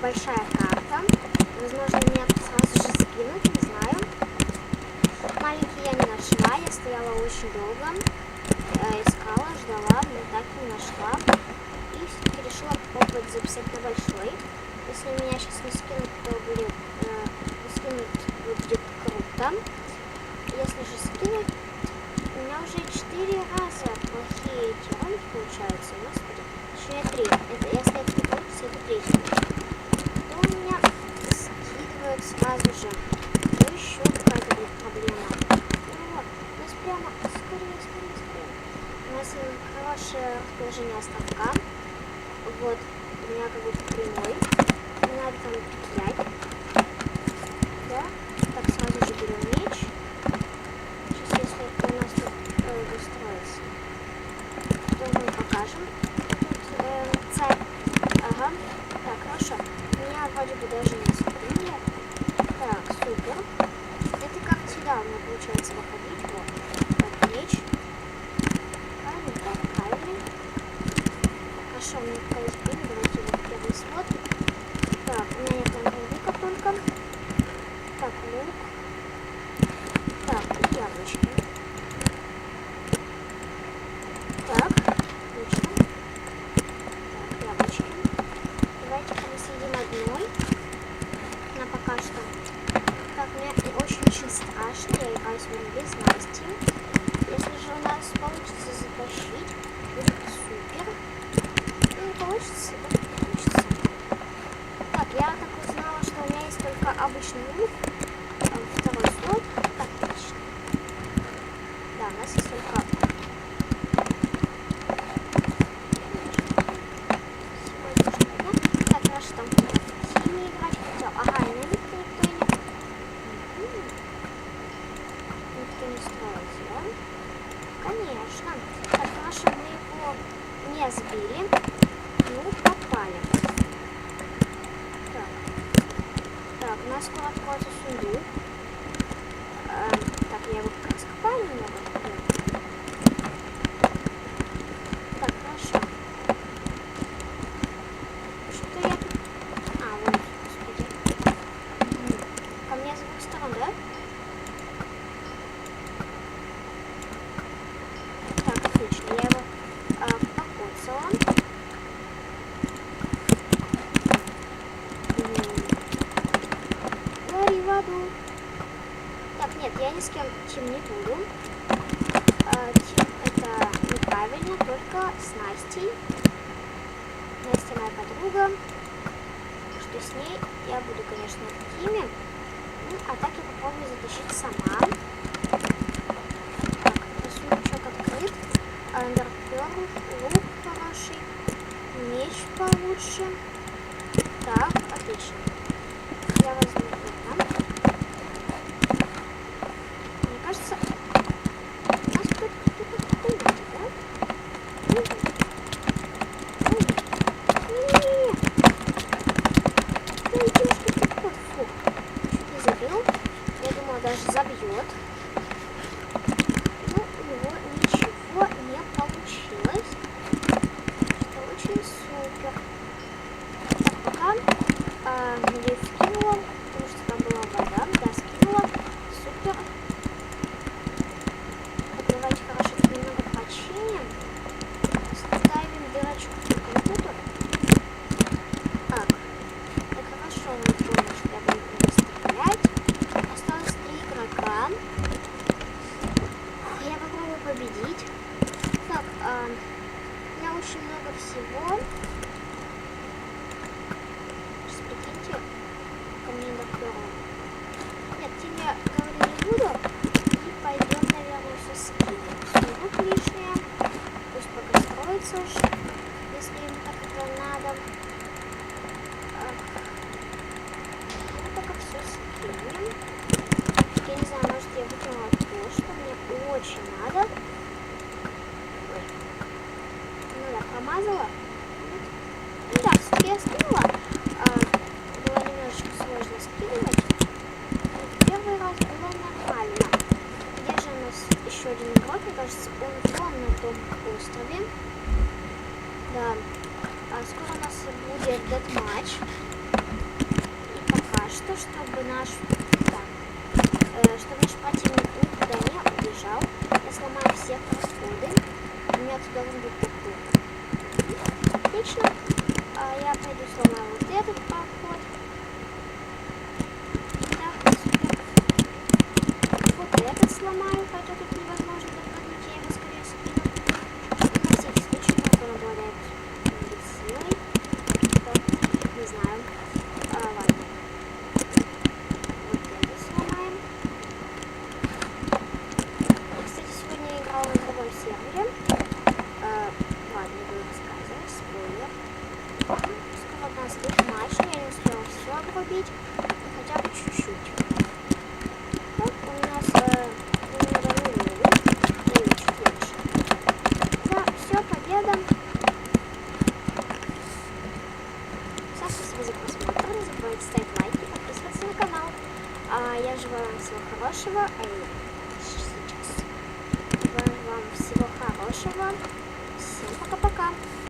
большая карта. Возможно, меня сразу же скинут, не знаю. Маленький я не нашла, я стояла очень долго. Искала, ждала, но так и не нашла. И все-таки решила попробовать записать на большой. Если меня сейчас не скинут, то будет, будет круто. Если же скинут, у меня уже 4 раза плохие эти ролики получаются. Господи, точнее 3. Это, если это не получится, это 3. То у меня скидывают сразу же. То еще какая-то будет проблема. Ну вот, у нас прямо скорее. У нас хорошее расположение ставка. Вот, у меня как бы прямой. Не надо там петлять. Да? Так, сразу же берем меч. Сейчас, если у нас тут устроится, то мы покажем. Тут царь. Ага. Так, хорошо. Меня вроде бы даже не скрыли. Так, супер. Это как всегда у меня получается выходить. Вот. Так, меч. Правильно. Хорошо, мне такая спина. Давайте вот первый слот. Так, у меня нет лука только. Так, лук. Так, и яблочки. Так, отлично. Так, яблочки. Давайте-ка мы съедим одной. На пока что. Так, мне очень-очень страшно. Я играю сегодня без Насти. Если же у нас получится затащить, будет супер. Ну, не получится, да? Получится. Так, я так узнала, что у меня есть только обычный лук. Второй слот. Так, отлично. Да, у нас есть только... Так, хорошо, там химия играть хотел. Ага, и никто не строится, да? Конечно. Так, хорошо, мы его не сбили. Ну, попали. Так, у нас скоро откроется сундук. Так, я его как раз копаю немного. Так, хорошо. Что я тут... вот, господи. Ко мне с двух сторон, да? Так, отлично. Я его покоцала. Лови воду. Так, нет, я ни с кем тим не буду. Тим это неправильно, только с Настей. Настя моя подруга. Что с ней я буду, конечно, в тиме. Ну, а так я попробую затащить сама. Так, сундучок открыт. Эндерперл, лук хороший. Меч получше. Так, отлично. Я возьму это. Мне кажется, у нас кто-то ходит, да? Нет! Ты идешь тут такой, фу. Чуть не забил. Я думала, даже забьет. Но у него ничего не получилось. Что очень супер. Так, пока надеюсь, скинула, потому что там была вода. Да, скинула. Супер. Так, давайте хорошо немного починим. Ставим дырочку в компьютер. Так, хорошо, мы поняли, что я буду стрелять. Осталось 3 игрока. Я попробую победить. Так, у меня очень много всего. Сейчас прикиньте, ко мне доперла. Нет, тебе говорить не буду. И пойдем, наверное, все скинем. Сундук лишнее. Пусть пока строится уж, если им так это надо. Ну, пока все скинем. Я не знаю, может, я выкинула то, что мне очень надо. Ой. Ну да, промазала. Ну да, все-таки я скинула. Было немножечко сложно скидывать. Первый раз было нормально. Где же у нас еще один игрок? Мне кажется, он вон на том острове. Да. Скоро у нас будет дедматч. что, чтобы наш противник никуда не убежал, я сломаю все проходы. У меня тут должен быть такой. Отлично. Я пойду сломаю вот этот проход. Да, супер. Вот этот сломаю, хотя тут невозможно допрыгнуть, я его скорее скину. На всякий случай, как он обладает силой. Так, не знаю. Ладно. Вот это сломаем. Я, кстати, сегодня играла на другом сервере. Ладно, не буду рассказывать, спойлер. Скоро у нас будет матч, я не успела все обрубить, хотя бы чуть-чуть. Так, у нас чуть лучше. Да, все, победа. Всем спасибо за просмотр, не забывайте ставить лайки, подписываться на канал. Я желаю вам всего хорошего, сейчас желаю вам всего хорошего. Всем пока-пока.